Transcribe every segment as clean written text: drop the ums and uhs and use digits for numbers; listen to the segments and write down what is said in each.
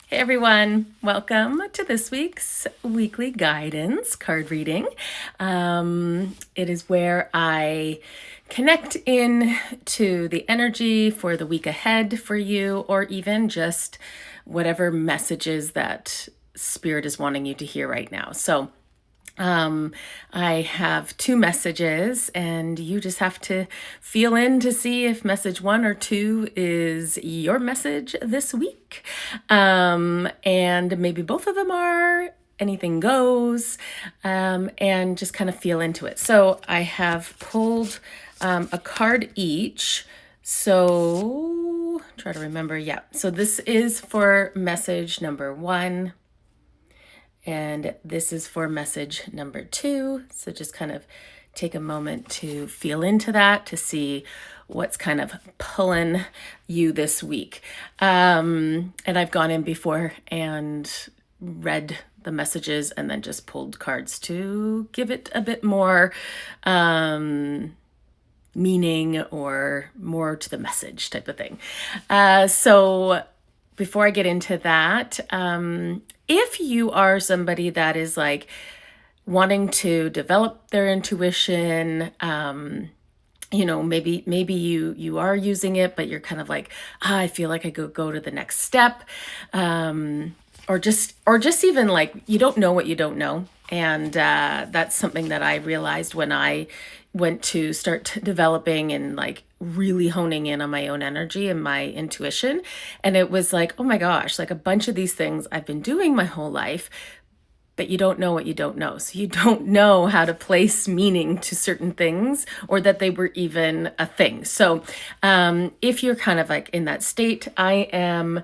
Hey everyone, welcome to this week's weekly guidance card reading. It is where I connect in to the energy for the week ahead for you, or even just whatever messages that Spirit is wanting you to hear right now. So I have two messages, and you just have to feel in to see if message one or two is your message this week. And maybe both of them are. Anything goes, and just kind of feel into it. So I have pulled a card each. So try to remember. Yeah. So this is for message number one. And this is for message number two. So just kind of take a moment to feel into that, to see what's kind of pulling you this week. And I've gone in before and read the messages and then just pulled cards to give it a bit more meaning or more to the message type of thing. So before I get into that, if you are somebody that is like wanting to develop their intuition, maybe you are using it, but you're kind of like, I feel like I could go to the next step, or just even like you don't know what you don't know, and that's something that I realized when I went to start developing and like really honing in on my own energy and my intuition. And it was like, oh my gosh, like a bunch of these things I've been doing my whole life, but you don't know what you don't know. So you don't know how to place meaning to certain things or that they were even a thing. So if you're kind of like in that state, I am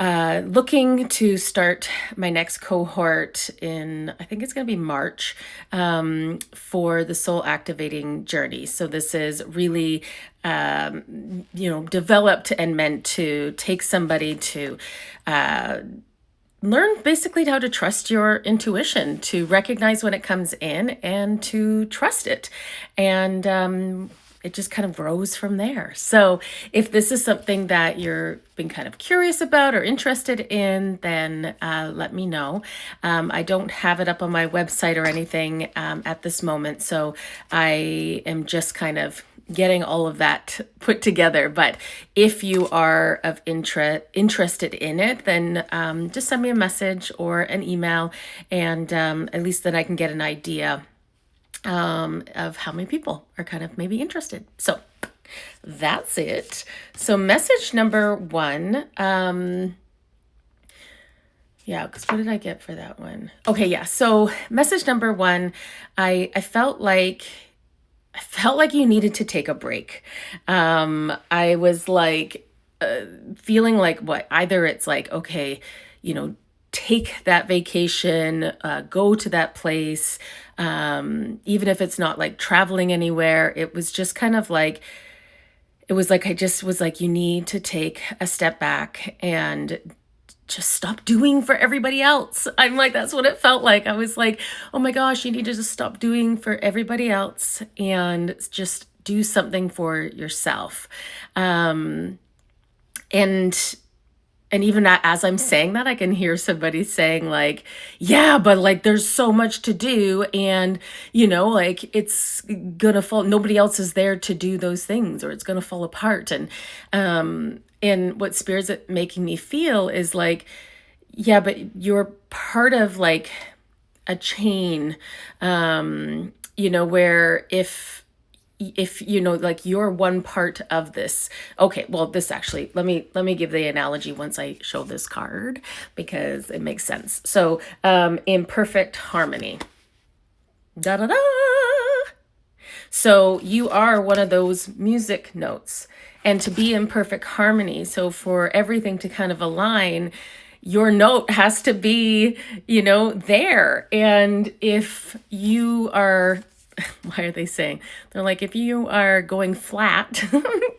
looking to start my next cohort in, I think it's going to be March, for the soul activating journey. So this is really, developed and meant to take somebody to learn basically how to trust your intuition, to recognize when it comes in and to trust it. And it just kind of grows from there. So if this is something that you're been kind of curious about or interested in, then let me know. I don't have it up on my website or anything at this moment. So I am just kind of getting all of that put together. But if you are of interested in it, then just send me a message or an email, and at least then I can get an idea of how many people are kind of maybe interested. So that's it. So message number one, because what did I get for that one? Okay, yeah. So message number one, I felt like you needed to take a break. I was like feeling like either it's like, okay, take that vacation, go to that place, even if it's not like traveling anywhere. It was just kind of like, I just was like, you need to take a step back and just stop doing for everybody else. I'm like, that's what it felt like. I was like, oh my gosh, you need to just stop doing for everybody else and just do something for yourself. And even as I'm saying that, I can hear somebody saying like, yeah, but like there's so much to do, and like it's gonna fall, nobody else is there to do those things, or it's gonna fall apart. And what Spirit's making me feel is like, yeah, but you're part of like a chain, where if like you're one part of this. Okay, well, this actually, let me give the analogy once I show this card, because it makes sense. So in perfect harmony, da da da. So you are one of those music notes, and to be in perfect harmony, so for everything to kind of align, your note has to be, there. And if you are, why are they saying? They're like, if you are going flat,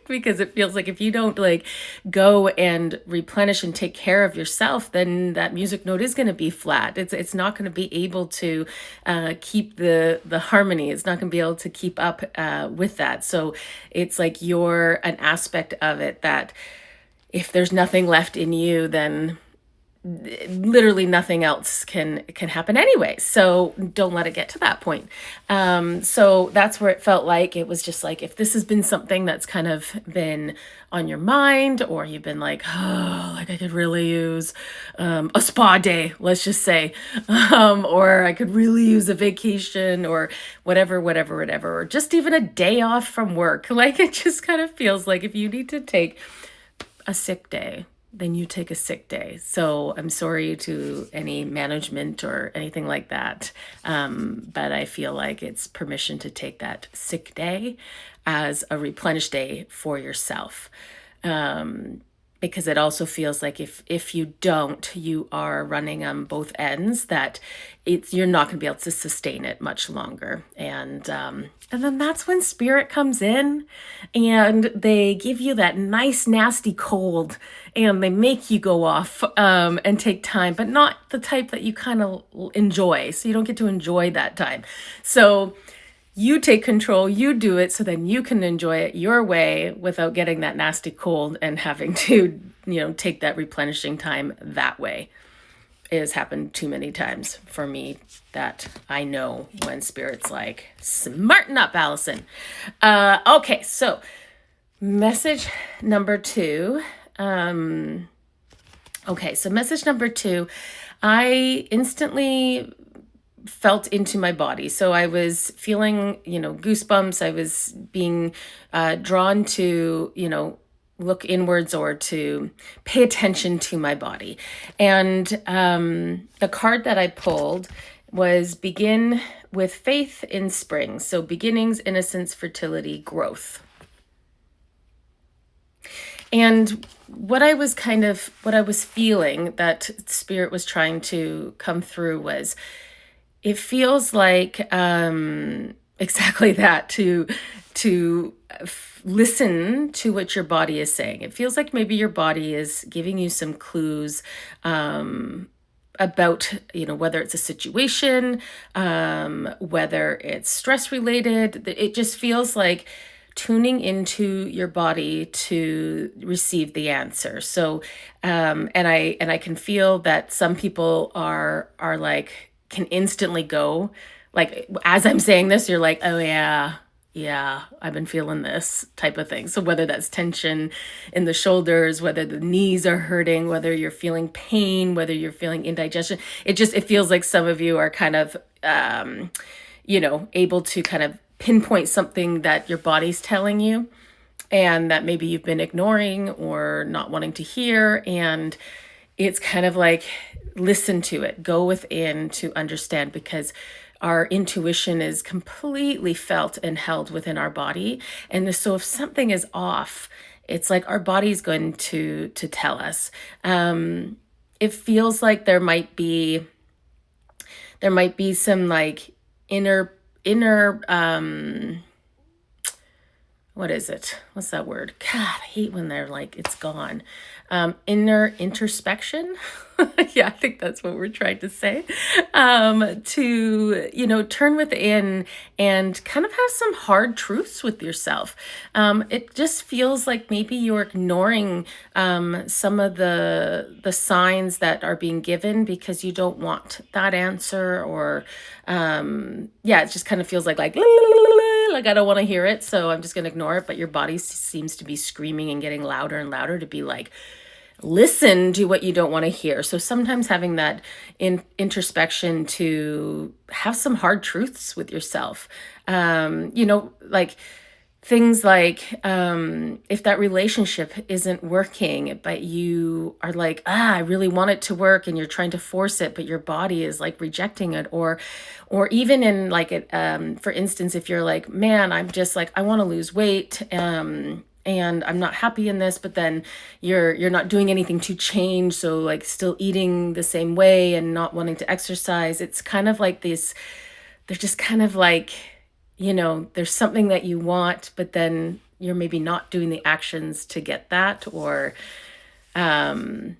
because it feels like if you don't like go and replenish and take care of yourself, then that music note is going to be flat. It's not going to be able to keep the harmony. It's not going to be able to keep up with that. So it's like you're an aspect of it that if there's nothing left in you, then literally nothing else can happen anyway. So don't let it get to that point. So that's where it felt like it was just like, if this has been something that's kind of been on your mind, or you've been like, oh, like I could really use a spa day, let's just say, or I could really use a vacation, or whatever, or just even a day off from work. Like, it just kind of feels like if you need to take a sick day, then you take a sick day. So I'm sorry to any management or anything like that. But I feel like it's permission to take that sick day as a replenish day for yourself. Because it also feels like if you don't, you are running on both ends, that you're not going to be able to sustain it much longer. And then that's when spirit comes in and they give you that nice nasty cold, and they make you go off and take time, but not the type that you kind of enjoy. So you don't get to enjoy that time. So you take control, you do it, so then you can enjoy it your way without getting that nasty cold and having to, take that replenishing time that way. It has happened too many times for me that I know when spirit's like, smarten up, Allison. Okay, so message number 2. Message number 2, I instantly felt into my body. So I was feeling, goosebumps. I was being drawn to, look inwards or to pay attention to my body. And the card that I pulled was Begin with Faith in Spring. So beginnings, innocence, fertility, growth. And what I was feeling that spirit was trying to come through was, it feels like exactly that, to listen to what your body is saying. It feels like maybe your body is giving you some clues about, whether it's a situation, whether it's stress related. It just feels like tuning into your body to receive the answer. So, and I can feel that some people are like, can instantly go, like, as I'm saying this, you're like, oh yeah, I've been feeling this type of thing. So whether that's tension in the shoulders, whether the knees are hurting, whether you're feeling pain, whether you're feeling indigestion, it feels like some of you are kind of, able to kind of pinpoint something that your body's telling you, and that maybe you've been ignoring or not wanting to hear. And it's kind of like, listen to it, go within to understand, because our intuition is completely felt and held within our body. And so if something is off, it's like our body's going to tell us. It feels like there might be some like inner what is it? What's that word? God, I hate when they're like, it's gone. Inner introspection. Yeah, I think that's what we're trying to say. To, turn within and kind of have some hard truths with yourself. It just feels like maybe you're ignoring some of the signs that are being given because you don't want that answer, or it just kind of feels like I don't want to hear it, so I'm just going to ignore it. But your body seems to be screaming and getting louder and louder to be like, listen to what you don't want to hear. So sometimes having that introspection to have some hard truths with yourself, like things like if that relationship isn't working, but you are like, I really want it to work, and you're trying to force it, but your body is like rejecting it, or even in like it, for instance, if you're like, man, I'm just like, I want to lose weight, and I'm not happy in this, but then you're not doing anything to change. So like still eating the same way and not wanting to exercise. It's kind of like these, they're just kind of like, there's something that you want, but then you're maybe not doing the actions to get that, or that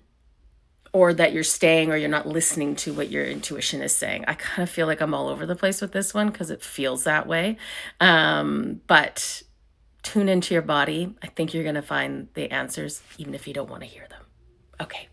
you're staying, or you're not listening to what your intuition is saying. I kind of feel like I'm all over the place with this one because it feels that way. But tune into your body. I think you're going to find the answers, even if you don't want to hear them. Okay.